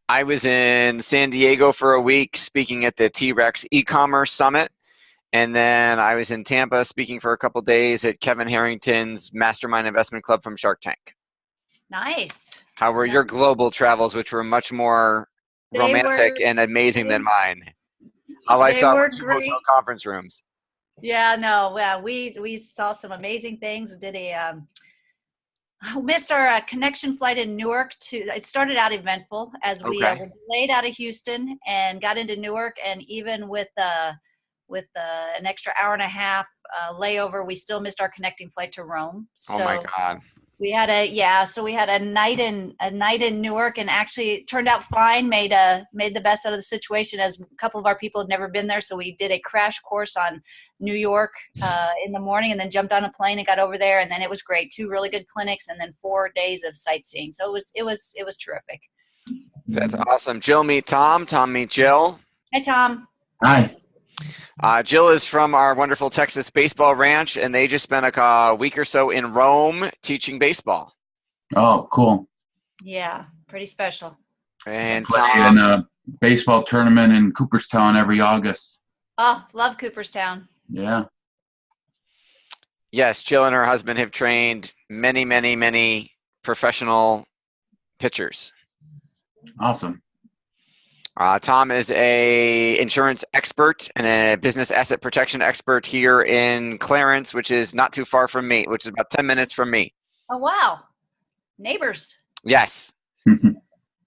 I was in San Diego for a week speaking at the T-Rex e-commerce summit. And then I was in Tampa speaking for a couple days at Kevin Harrington's Mastermind Investment Club from Shark Tank. Nice. How were your global travels, which were much more romantic and amazing than mine? All I They saw were were 2 hotel great. conference rooms. Yeah, no, yeah, we saw some amazing things. Did missed our connection flight in Newark it started out eventful as we Okay. were delayed out of Houston and got into Newark, and even with an extra hour and a half layover, we still missed our connecting flight to Rome. Oh my So God. we had a night in Newark, and actually it turned out fine. Made the best out of the situation, as a couple of our people had never been there, so we did a crash course on New York in the morning, and then jumped on a plane and got over there, and then it was great. 2 really good clinics, and then 4 days of sightseeing. So it was terrific. That's awesome. Jill, meet Tom. Tom, meet Jill. Hi, Tom. Hi. Jill is from our wonderful Texas baseball ranch, and they just spent a week or so in Rome teaching baseball. Oh, cool. Yeah, pretty special. And Play Tom, in a baseball tournament in Cooperstown every August. Oh, love Cooperstown. Yeah. yes, Jill and her husband have trained many, many, many professional pitchers. Awesome. Tom is a insurance expert and a business asset protection expert here in Clarence, which is not too far from me, which is about 10 minutes from me. Oh, wow. Neighbors. Yes.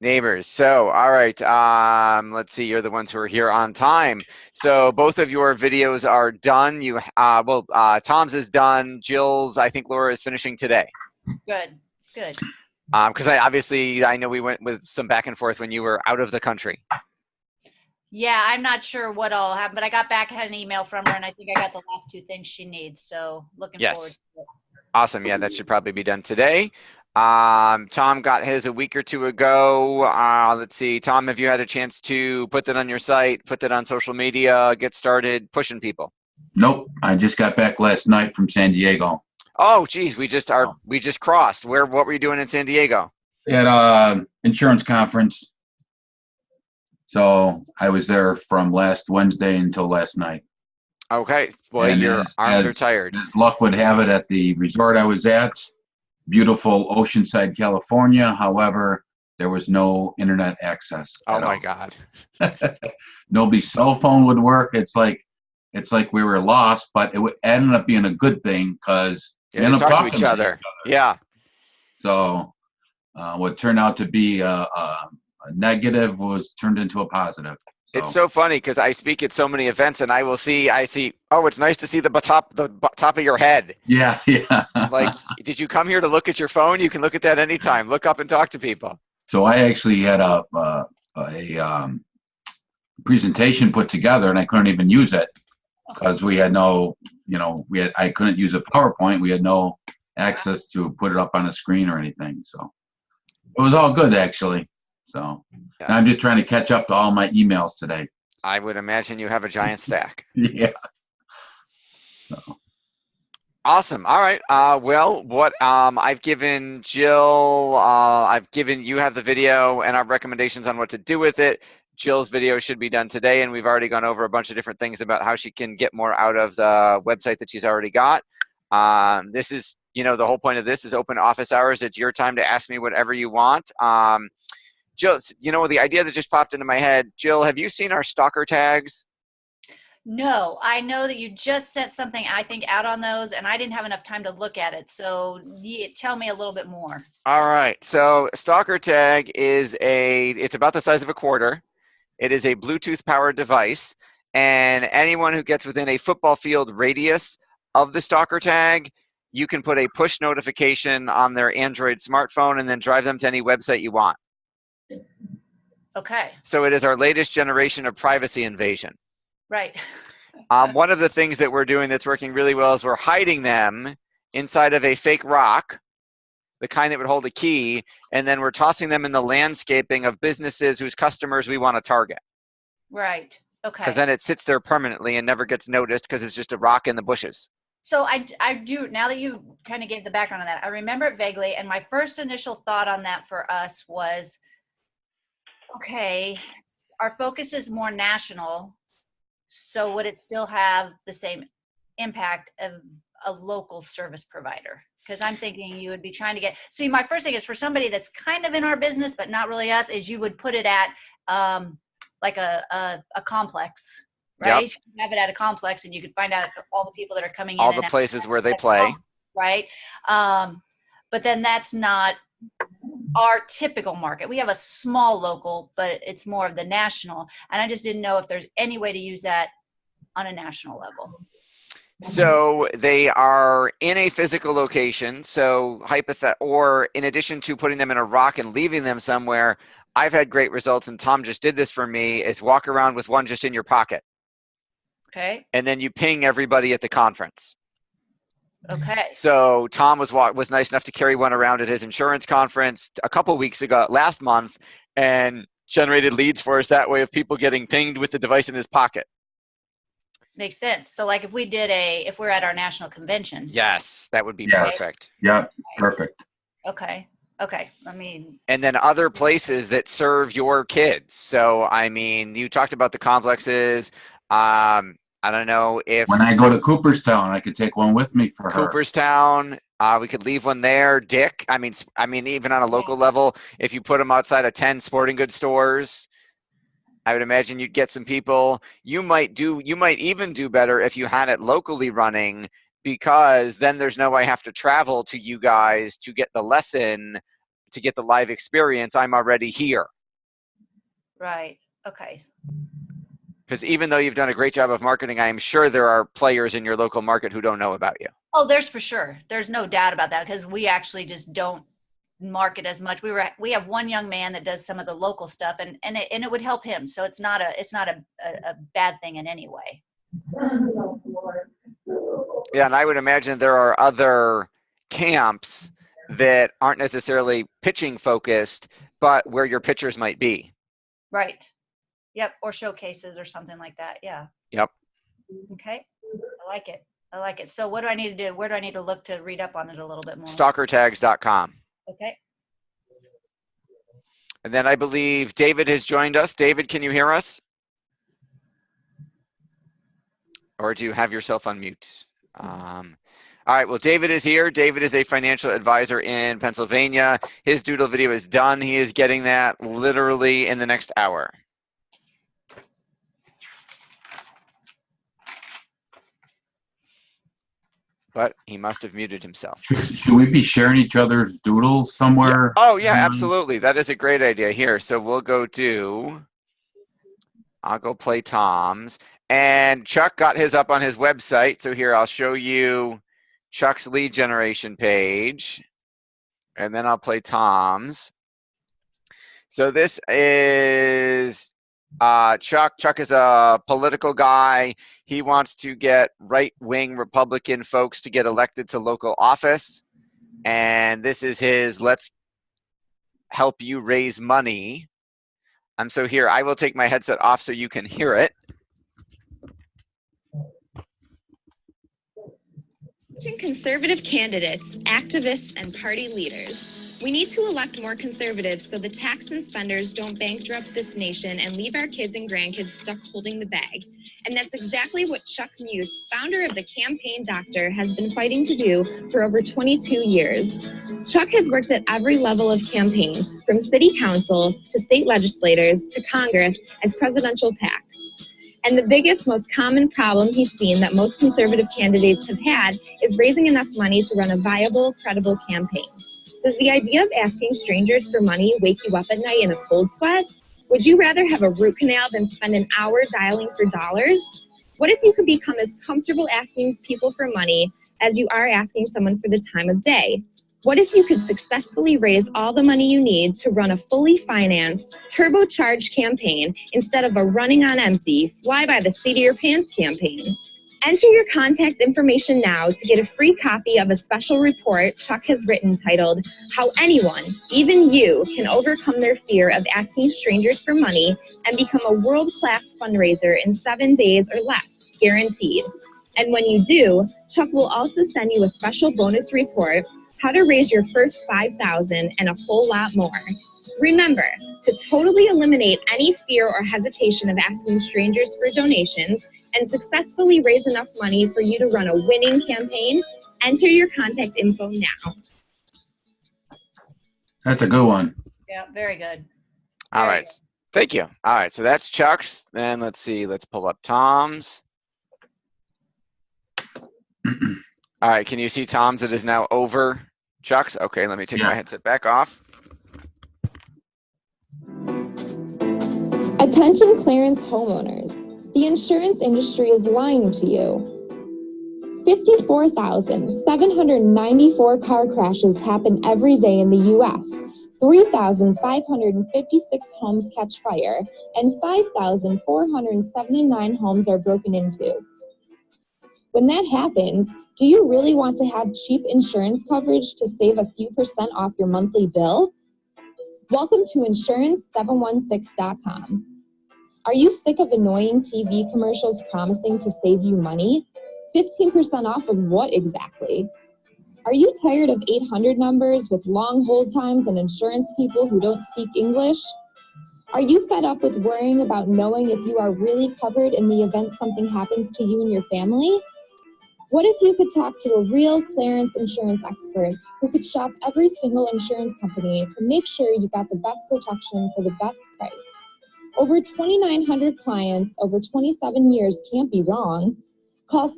Neighbors. So, all right. Let's see. You're the ones who are here on time. So both of your videos are done. Tom's is done. Jill's, I think Laura is finishing today. Good. Because I know we went with some back and forth when you were out of the country. Yeah, I'm not sure what all happened, but I got back, had an email from her, and I think I got the last 2 things she needs. So looking forward to it. Awesome. Yeah, that should probably be done today. Tom got his a week or 2 ago. Let's see. Tom, have you had a chance to put that on your site, put that on social media, get started pushing people? Nope. I just got back last night from San Diego. Oh, geez, we just crossed. What were you doing in San Diego? At an insurance conference. So I was there from last Wednesday until last night. Okay. Boy, your arms are tired. As luck would have it, at the resort I was at, beautiful Oceanside, California. However, there was no internet access. Oh my God. Nobody's cell phone would work. It's like we were lost, but it ended up being a good thing because we ended up talking to each other. Yeah. So what turned out to be a negative was turned into a positive. So. It's so funny because I speak at so many events, and I see, oh, it's nice to see the top of your head. Yeah. Like, did you come here to look at your phone? You can look at that anytime. Look up and talk to people. So I actually had a presentation put together, and I couldn't even use it because we had no, I couldn't use a PowerPoint. We had no access to put it up on a screen or anything. So it was all good, actually. So yes. I'm just trying to catch up to all my emails today. I would imagine you have a giant stack. Yeah. So. Awesome. All right. I've given Jill, you have the video and our recommendations on what to do with it. Jill's video should be done today, and we've already gone over a bunch of different things about how she can get more out of the website that she's already got. This is, the whole point of this is open office hours. It's your time to ask me whatever you want. Jill, the idea that just popped into my head, Jill, have you seen our stalker tags? No, I know that you just sent something, I think, out on those, and I didn't have enough time to look at it. So tell me a little bit more. All right. So stalker tag it's about the size of a quarter. It is a Bluetooth powered device, and anyone who gets within a football field radius of the stalker tag, you can put a push notification on their Android smartphone and then drive them to any website you want. Okay. So it is our latest generation of privacy invasion. Right. One of the things that we're doing that's working really well is we're hiding them inside of a fake rock, the kind that would hold a key, and then we're tossing them in the landscaping of businesses whose customers we want to target. Right. Okay. Because then it sits there permanently and never gets noticed because it's just a rock in the bushes. So I do, now that you kind of gave the background on that, I remember it vaguely, and my first initial thought on that for us was, Okay, our focus is more national, so would it still have the same impact of a local service provider? Because I'm thinking you would be trying to get, see, my first thing is for somebody that's kind of in our business, but not really us, is you would put it at like a complex, right? Yep. You have it at a complex and you could find out all the people that are coming in All and the out places where they at the play. complex, right? But then that's not our typical market. We have a small local, but it's more of the national. And I just didn't know if there's any way to use that on a national level. So they are in a physical location. So or in addition to putting them in a rock and leaving them somewhere, I've had great results, and Tom just did this for me, is walk around with one just in your pocket. Okay. And then you ping everybody at the conference. Okay. So Tom was nice enough to carry one around at his insurance conference a couple weeks ago, last month, and generated leads for us that way of people getting pinged with the device in his pocket. Makes sense. So like if we're at our national convention. Yes, that would be Yes. perfect. Yeah, perfect. Okay. Okay. Let me. And then other places that serve your kids. So, I mean, you talked about the complexes. I don't know if When I go to Cooperstown, I could take one with me for her. Cooperstown, we could leave one there. Dick, I mean, even on a local level, if you put them outside of 10 sporting goods stores, I would imagine you'd get some people. You might even do better if you had it locally running, because then there's no way I have to travel to you guys to get the lesson, to get the live experience. I'm already here. Right. Okay. Because even though you've done a great job of marketing, I am sure there are players in your local market who don't know about you. Oh, there's for sure. There's no doubt about that, because we actually just don't market as much. We have one young man that does some of the local stuff, and it would help him. So it's not a bad thing in any way. Yeah, and I would imagine there are other camps that aren't necessarily pitching focused, but where your pitchers might be. Right. Yep. Or showcases or something like that. Yeah. Yep. Okay. I like it. I like it. So what do I need to do? Where do I need to look to read up on it a little bit more? Stalkertags.com. Okay. And then I believe David has joined us. David, can you hear us? Or do you have yourself on mute? All right, well, David is here. David is a financial advisor in Pennsylvania. His Doodle video is done. He is getting that literally in the next hour. But he must have muted himself. Should we be sharing each other's doodles somewhere? Yeah. Oh, yeah, absolutely. That is a great idea. Here, so we'll I'll go play Tom's. And Chuck got his up on his website. So here, I'll show you Chuck's lead generation page. And then I'll play Tom's. So this is Chuck. Chuck is a political guy. He wants to get right-wing Republican folks to get elected to local office. And this is his let's help you raise money. So here, I will take my headset off so you can hear it. Conservative candidates, activists, and party leaders. We need to elect more conservatives so the tax and spenders don't bankrupt this nation and leave our kids and grandkids stuck holding the bag. And that's exactly what Chuck Muth, founder of the Campaign Doctor, has been fighting to do for over 22 years. Chuck has worked at every level of campaign, from city council to state legislators to Congress and presidential PAC. And the biggest, most common problem he's seen that most conservative candidates have had is raising enough money to run a viable, credible campaign. Does the idea of asking strangers for money wake you up at night in a cold sweat? Would you rather have a root canal than spend an hour dialing for dollars? What if you could become as comfortable asking people for money as you are asking someone for the time of day? What if you could successfully raise all the money you need to run a fully financed, turbocharged campaign instead of a running on empty, fly by the seat of your pants campaign? Enter your contact information now to get a free copy of a special report Chuck has written titled, How Anyone, Even You, Can Overcome Their Fear of Asking Strangers for Money and Become a World-Class Fundraiser in 7 days or less, guaranteed. And when you do, Chuck will also send you a special bonus report, how to raise your first $5,000 and a whole lot more. Remember to totally eliminate any fear or hesitation of asking strangers for donations and successfully raise enough money for you to run a winning campaign. Enter your contact info now. That's a good one. Yeah, very good. All Very right. Thank you. All right. So that's Chuck's. Then let's see. Let's pull up Tom's. All right. Can you see Tom's? It is now over Chuck's. Okay. Let me take my headset back off. Attention clearance homeowners. The insurance industry is lying to you. 54,794 car crashes happen every day in the U.S. 3,556 homes catch fire, and 5,479 homes are broken into. When that happens, do you really want to have cheap insurance coverage to save a few % off your monthly bill? Welcome to Insurance716.com. Are you sick of annoying TV commercials promising to save you money? 15% off of what exactly? Are you tired of 800 numbers with long hold times and insurance people who don't speak English? Are you fed up with worrying about knowing if you are really covered in the event something happens to you and your family? What if you could talk to a real clearance insurance expert who could shop every single insurance company to make sure you got the best protection for the best price? Over 2,900 clients over 27 years can't be wrong. Call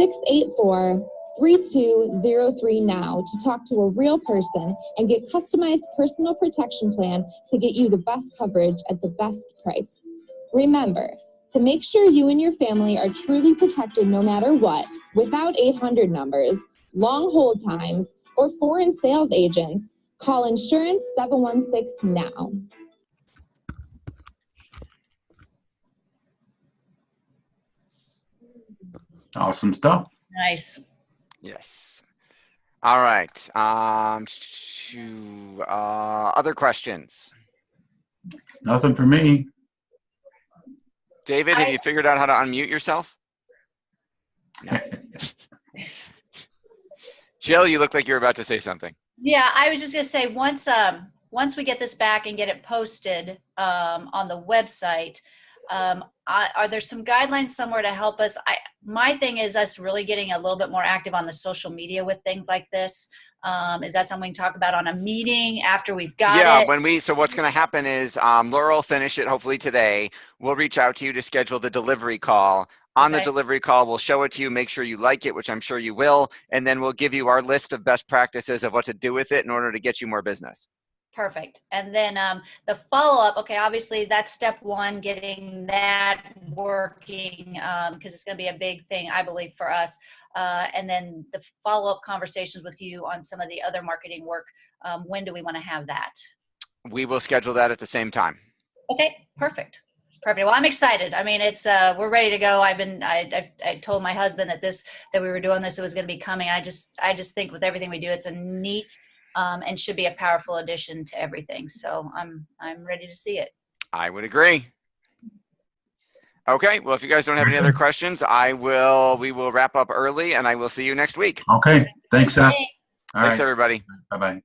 716-684-3203 now to talk to a real person and get customized personal protection plan to get you the best coverage at the best price. Remember, to make sure you and your family are truly protected no matter what, without 800 numbers, long hold times, or foreign sales agents, call Insurance 716 now. Awesome stuff. Nice. Yes. All right. Other questions? Nothing for me. David, have you figured out how to unmute yourself? No. Jill, you look like you're about to say something. Yeah, I was just gonna say once we get this back and get it posted on the website, are there some guidelines somewhere to help us? My thing is us really getting a little bit more active on the social media with things like this. Is that something we can talk about on a meeting after we've got it? So what's going to happen is Laura will finish it hopefully today. We'll reach out to you to schedule the delivery call. On the delivery call, we'll show it to you, make sure you like it, which I'm sure you will, and then we'll give you our list of best practices of what to do with it in order to get you more business. Perfect. And then the follow-up, okay, obviously that's step one, getting that working, because it's going to be a big thing, I believe, for us. And then the follow-up conversations with you on some of the other marketing work. When do we want to have that? We will schedule that at the same time. Okay, perfect. Perfect. Well, I'm excited. I mean, it's we're ready to go. I told my husband that we were doing this. It was going to be coming. I just think with everything we do, it's a neat and should be a powerful addition to everything. So I'm ready to see it. I would agree. Okay. Well, if you guys don't have any other questions, we will wrap up early, and I will see you next week. Okay. Thanks, Seth. Thanks. Thanks, everybody. Bye-bye.